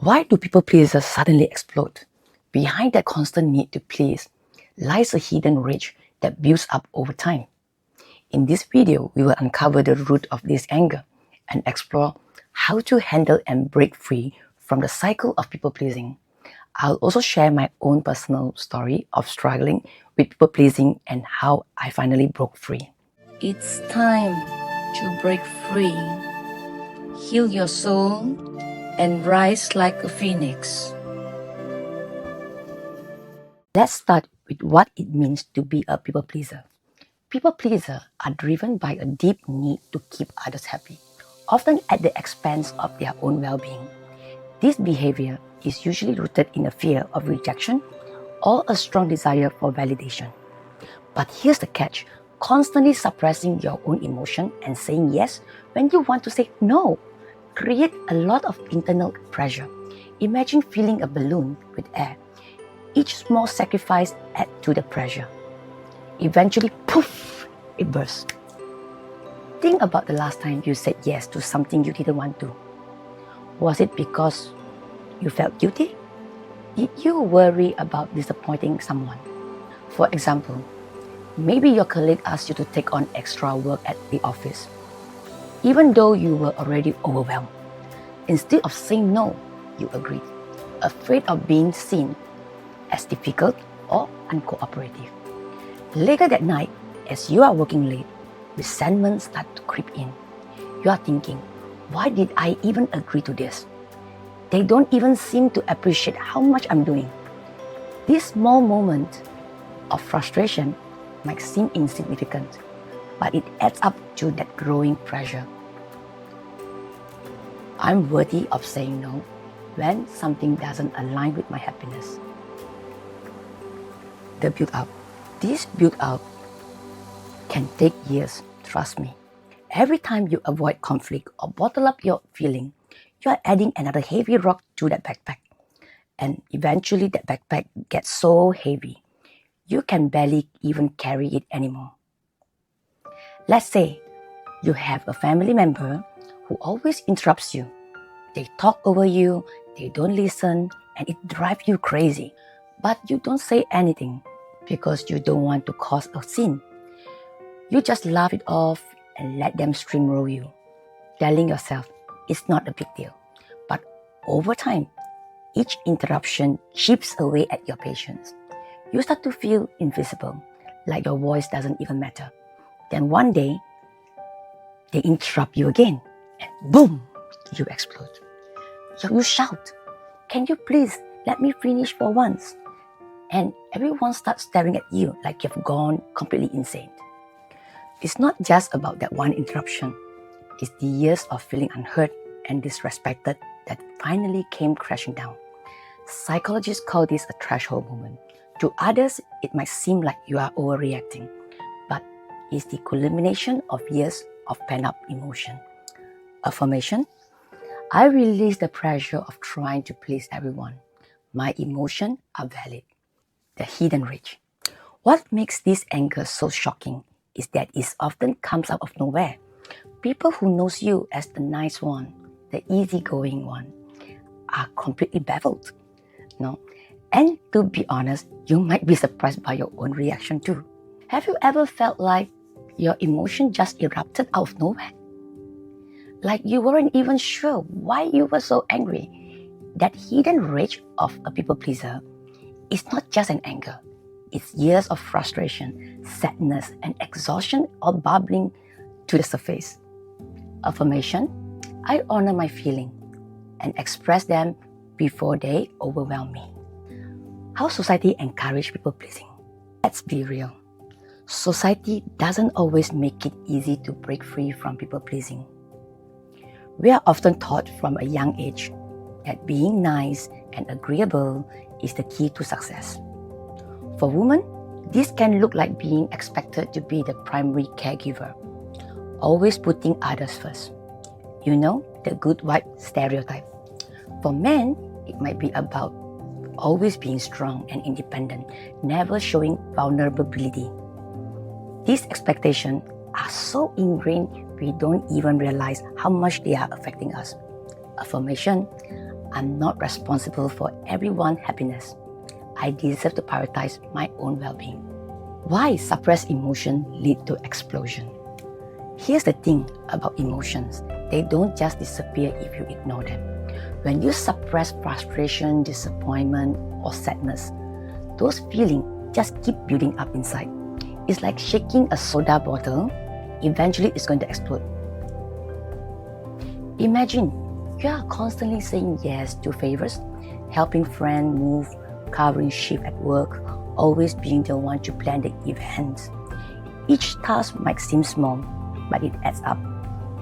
Why do people pleasers suddenly explode? Behind that constant need to please lies a hidden rage that builds up over time. In this video, we will uncover the root of this anger and explore how to handle and break free from the cycle of people pleasing. I'll also share my own personal story of struggling with people pleasing and how I finally broke free. It's time to break free, heal your soul, and rise like a phoenix. Let's start with what it means to be a people pleaser. People pleasers are driven by a deep need to keep others happy, often at the expense of their own well-being. This behavior is usually rooted in a fear of rejection or a strong desire for validation. But here's the catch: constantly suppressing your own emotion and saying yes when you want to say no create a lot of internal pressure. Imagine filling a balloon with air. Each small sacrifice adds to the pressure. Eventually, poof, it bursts. Think about the last time you said yes to something you didn't want to. Was it because you felt guilty? Did you worry about disappointing someone? For example, maybe your colleague asked you to take on extra work at the office, even though you were already overwhelmed. Instead of saying no, you agreed, afraid of being seen as difficult or uncooperative. Later that night, as you are working late, resentment starts to creep in. You are thinking, why did I even agree to this? They don't even seem to appreciate how much I'm doing. This small moment of frustration might seem insignificant, but it adds up to that growing pressure. I'm worthy of saying no when something doesn't align with my happiness. The build-up. This build-up can take years, trust me. Every time you avoid conflict or bottle up your feeling, you are adding another heavy rock to that backpack. And eventually that backpack gets so heavy, you can barely even carry it anymore. Let's say you have a family member who always interrupts you. They talk over you, they don't listen, and it drives you crazy. But you don't say anything because you don't want to cause a scene. You just laugh it off and let them steamroll you, telling yourself it's not a big deal. But over time, each interruption chips away at your patience. You start to feel invisible, like your voice doesn't even matter. Then one day, they interrupt you again, and boom, you explode. You shout, "Can you please let me finish for once?" And everyone starts staring at you like you've gone completely insane. It's not just about that one interruption. It's the years of feeling unheard and disrespected that finally came crashing down. Psychologists call this a threshold moment. To others, it might seem like you are overreacting, but it's the culmination of years of pent-up emotion. Affirmation: I release the pressure of trying to please everyone. My emotions are valid. The hidden rage. What makes this anger so shocking is that it often comes out of nowhere. People who knows you as the nice one, the easygoing one, are completely baffled. No? And to be honest, you might be surprised by your own reaction too. Have you ever felt like your emotion just erupted out of nowhere? Like you weren't even sure why you were so angry? That hidden rage of a people pleaser is not just an anger. It's years of frustration, sadness, and exhaustion all bubbling to the surface. Affirmation: I honor my feelings and express them before they overwhelm me. How society encourages people pleasing? Let's be real. Society doesn't always make it easy to break free from people pleasing. We are often taught from a young age that being nice and agreeable is the key to success. For women, this can look like being expected to be the primary caregiver, always putting others first. You know, the good wife stereotype. For men, it might be about always being strong and independent, never showing vulnerability. These expectations are so ingrained we don't even realize how much they are affecting us. Affirmation: I'm not responsible for everyone's happiness. I deserve to prioritize my own well-being. Why suppressed emotion lead to explosion? Here's the thing about emotions. They don't just disappear if you ignore them. When you suppress frustration, disappointment, or sadness, those feelings just keep building up inside. It's like shaking a soda bottle. Eventually, it's going to explode. Imagine you are constantly saying yes to favors, helping friends move, covering shift at work, always being the one to plan the events. Each task might seem small, but it adds up.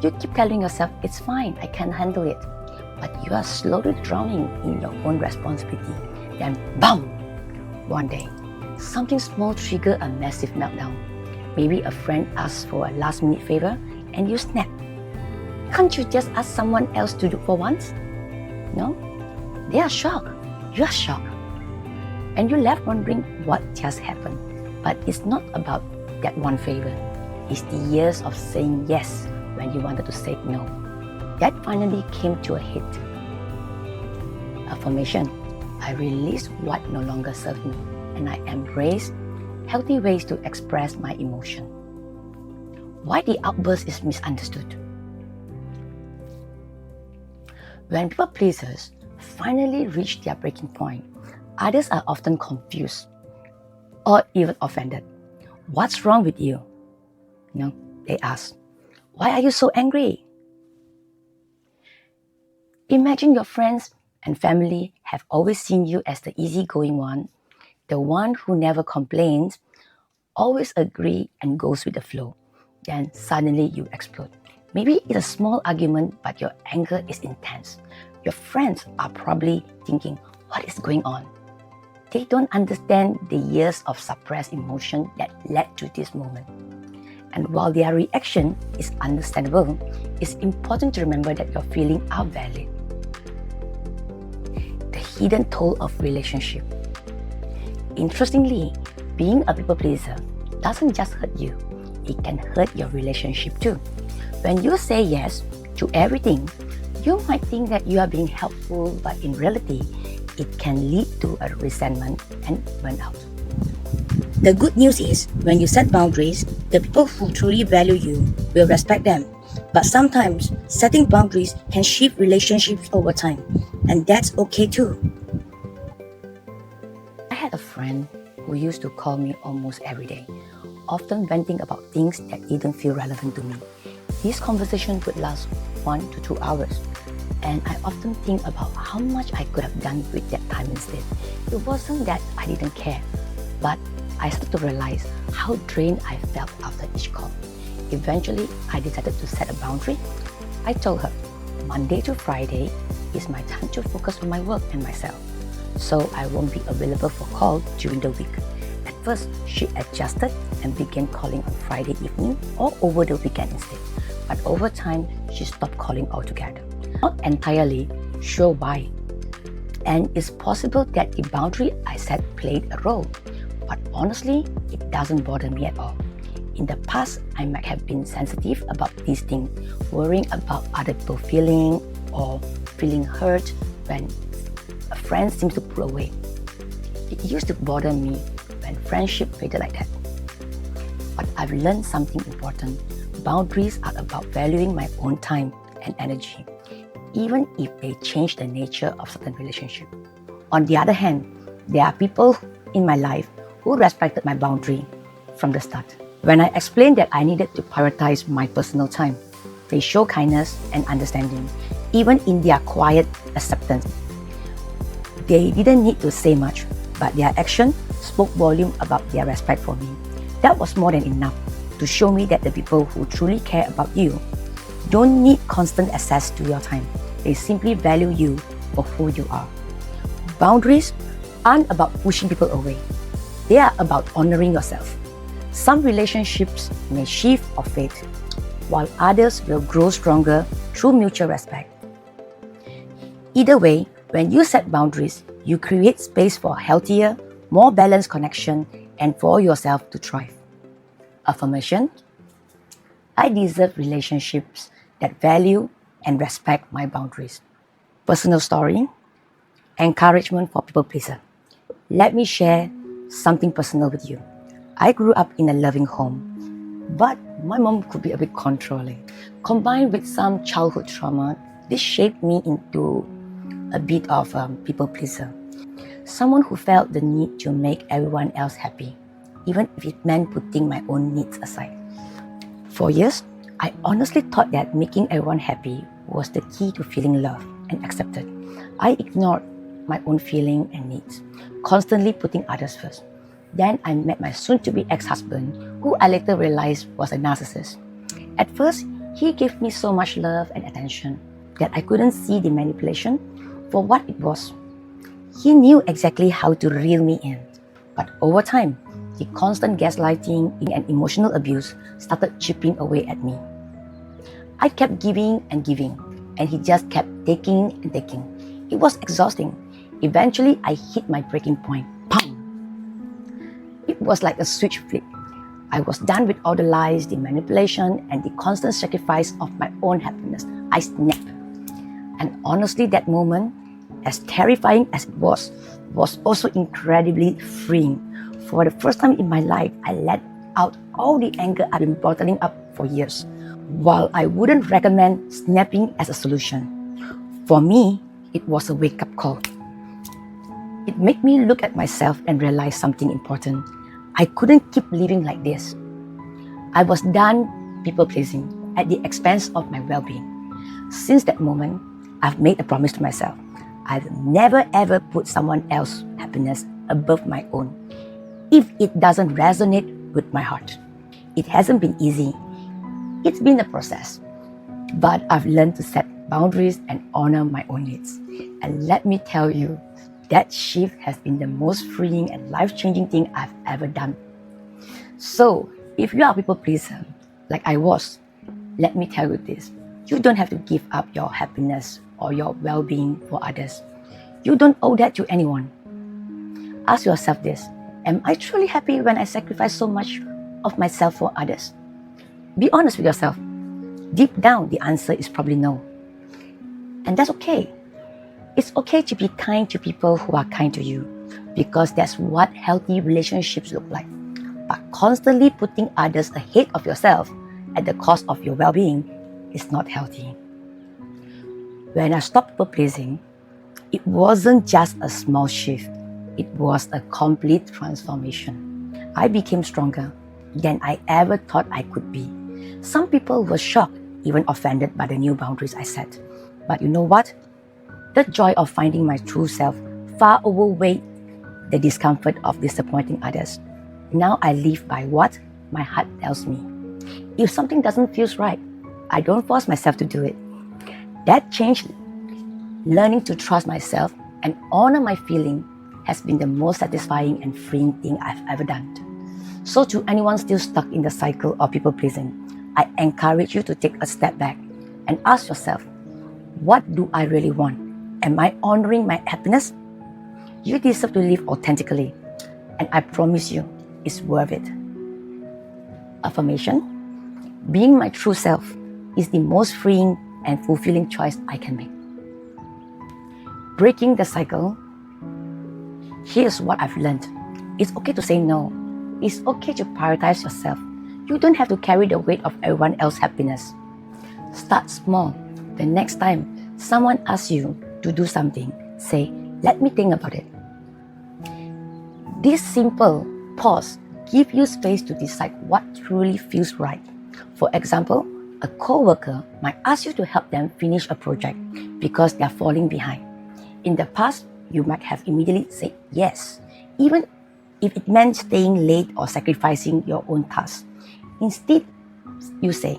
You keep telling yourself, it's fine, I can handle it. But you are slowly drowning in your own responsibility. Then, BAM! One day, something small triggers a massive meltdown. Maybe a friend asks for a last-minute favor and you snap. Can't you just ask someone else to do for once? No? They are shocked. You are shocked. And you're left wondering what just happened. But it's not about that one favor. It's the years of saying yes when you wanted to say no. That finally came to a hit. Affirmation. I release what no longer serves me, and I embrace healthy ways to express my emotion. Why the outburst is misunderstood? When people pleasers finally reach their breaking point, others are often confused or even offended. What's wrong with you? No, they ask. Why are you so angry? Imagine your friends and family have always seen you as the easygoing one, the one who never complains, always agree and goes with the flow. Then suddenly you explode. Maybe it's a small argument, but your anger is intense. Your friends are probably thinking, what is going on? They don't understand the years of suppressed emotion that led to this moment. And while their reaction is understandable, it's important to remember that your feelings are valid. The hidden toll of relationship. Interestingly, being a people pleaser doesn't just hurt you, it can hurt your relationship too. When you say yes to everything, you might think that you are being helpful, but in reality, it can lead to a resentment and burnout. The good news is, when you set boundaries, the people who truly value you will respect them. But sometimes, setting boundaries can shift relationships over time, and that's okay too. I had a friend who used to call me almost every day, often venting about things that didn't feel relevant to me. These conversations would last 1 to 2 hours, and I often think about how much I could have done with that time instead. It wasn't that I didn't care, but I started to realize how drained I felt after each call. Eventually, I decided to set a boundary. I told her, Monday to Friday is my time to focus on my work and myself, so I won't be available for call during the week. At first, she adjusted and began calling on Friday evening or over the weekend instead. But over time, she stopped calling altogether. Not entirely sure why. And it's possible that the boundary I set played a role. But honestly, it doesn't bother me at all. In the past, I might have been sensitive about these things, worrying about other people feeling or feeling hurt when a friend seems to pull away. It used to bother me when friendship faded like that. But I've learned something important. Boundaries are about valuing my own time and energy, even if they change the nature of certain relationships. On the other hand, there are people in my life who respected my boundary from the start. When I explained that I needed to prioritize my personal time, they show kindness and understanding, even in their quiet acceptance. They didn't need to say much, but their action spoke volume about their respect for me. That was more than enough to show me that the people who truly care about you don't need constant access to your time. They simply value you for who you are. Boundaries aren't about pushing people away. They are about honoring yourself. Some relationships may shift or fade, while others will grow stronger through mutual respect. Either way, when you set boundaries, you create space for healthier, more balanced connection and for yourself to thrive. Affirmation: I deserve relationships that value and respect my boundaries. Personal story: Encouragement for people pleaser. Let me share something personal with you. I grew up in a loving home, but my mom could be a bit controlling. Combined with some childhood trauma, this shaped me into a bit of a people pleaser. Someone who felt the need to make everyone else happy, even if it meant putting my own needs aside. For years, I honestly thought that making everyone happy was the key to feeling loved and accepted. I ignored my own feelings and needs, constantly putting others first. Then I met my soon-to-be ex-husband, who I later realized was a narcissist. At first, he gave me so much love and attention that I couldn't see the manipulation for what it was. He knew exactly how to reel me in. But over time, the constant gaslighting and emotional abuse started chipping away at me. I kept giving, and he just kept taking and taking. It was exhausting. Eventually, I hit my breaking point. Pam! It was like a switch flip. I was done with all the lies, the manipulation, and the constant sacrifice of my own happiness. I snapped. And honestly, that moment, as terrifying as it was also incredibly freeing. For the first time in my life, I let out all the anger I've been bottling up for years. While I wouldn't recommend snapping as a solution, for me, it was a wake-up call. It made me look at myself and realize something important. I couldn't keep living like this. I was done people-pleasing at the expense of my well-being. Since that moment, I've made a promise to myself. I've never ever put someone else's happiness above my own, if it doesn't resonate with my heart. It hasn't been easy. It's been a process. But I've learned to set boundaries and honor my own needs. And let me tell you, that shift has been the most freeing and life-changing thing I've ever done. So, if you are a people pleaser, like I was, let me tell you this. You don't have to give up your happiness or your well-being for others. You don't owe that to anyone. Ask yourself this. Am I truly happy when I sacrifice so much of myself for others? Be honest with yourself. Deep down, the answer is probably no. And that's okay. It's okay to be kind to people who are kind to you, because that's what healthy relationships look like. But constantly putting others ahead of yourself at the cost of your well-being is not healthy. When I stopped people pleasing, it wasn't just a small shift. It was a complete transformation. I became stronger than I ever thought I could be. Some people were shocked, even offended by the new boundaries I set. But you know what? The joy of finding my true self far outweighed the discomfort of disappointing others. Now I live by what my heart tells me. If something doesn't feel right, I don't force myself to do it. That change, learning to trust myself and honor my feeling, has been the most satisfying and freeing thing I've ever done. So to anyone still stuck in the cycle of people pleasing, I encourage you to take a step back and ask yourself, what do I really want? Am I honoring my happiness? You deserve to live authentically, and I promise you, it's worth it. Affirmation: being my true self is the most freeing and fulfilling choice I can make. Breaking the cycle. Here's what I've learned. It's okay to say no. It's okay to prioritize yourself. You don't have to carry the weight of everyone else's happiness. Start small. The next time someone asks you to do something, say, "Let me think about it." This simple pause gives you space to decide what truly feels right. For example, a coworker might ask you to help them finish a project because they're falling behind. In the past, you might have immediately said yes, even if it meant staying late or sacrificing your own tasks. Instead, you say,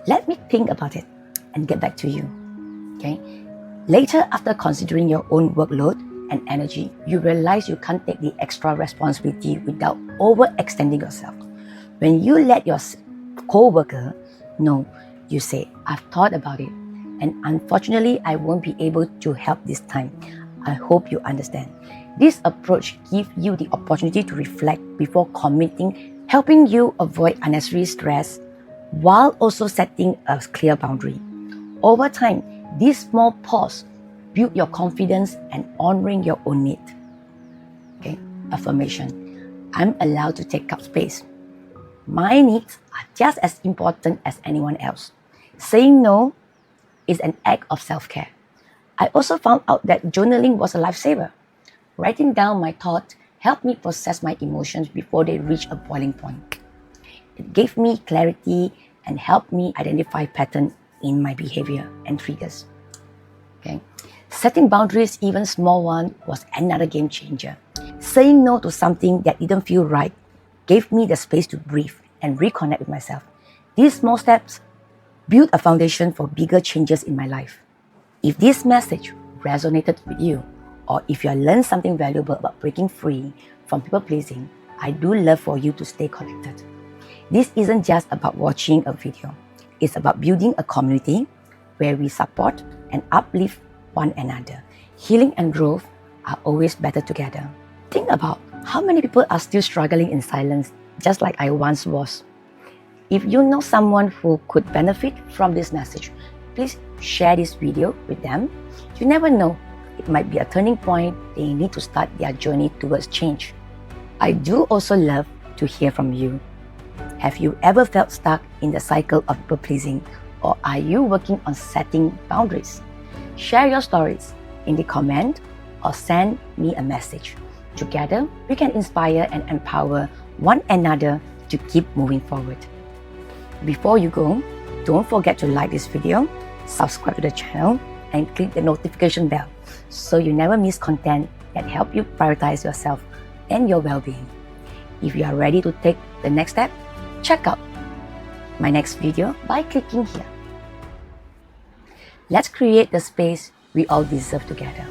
"Let me think about it and get back to you." Okay? Later, after considering your own workload and energy, you realize you can't take the extra responsibility without overextending yourself. When you let your co-worker know, you say, "I've thought about it, and unfortunately, I won't be able to help this time. I hope you understand." This approach gives you the opportunity to reflect before committing, helping you avoid unnecessary stress while also setting a clear boundary. Over time, this small pause build your confidence and honoring your own need. Okay, affirmation. I'm allowed to take up space. My needs are just as important as anyone else. Saying no is an act of self-care. I also found out that journaling was a lifesaver. Writing down my thoughts helped me process my emotions before they reach a boiling point. It gave me clarity and helped me identify patterns in my behavior and triggers. Okay. Setting boundaries, even small ones, was another game changer. Saying no to something that didn't feel right gave me the space to breathe and reconnect with myself. These small steps built a foundation for bigger changes in my life. If this message resonated with you, or if you learned something valuable about breaking free from people pleasing, I do love for you to stay connected. This isn't just about watching a video. It's about building a community where we support and uplift one another. Healing and growth are always better together. Think about how many people are still struggling in silence, just like I once was. If you know someone who could benefit from this message, please share this video with them. You never know, it might be a turning point. They need to start their journey towards change. I do also love to hear from you. Have you ever felt stuck in the cycle of people pleasing, or are you working on setting boundaries? Share your stories in the comment or send me a message. Together, we can inspire and empower one another to keep moving forward. Before you go, don't forget to like this video, subscribe to the channel, and click the notification bell so you never miss content that help you prioritize yourself and your well-being. If you are ready to take the next step, check out my next video by clicking here. Let's create the space we all deserve together.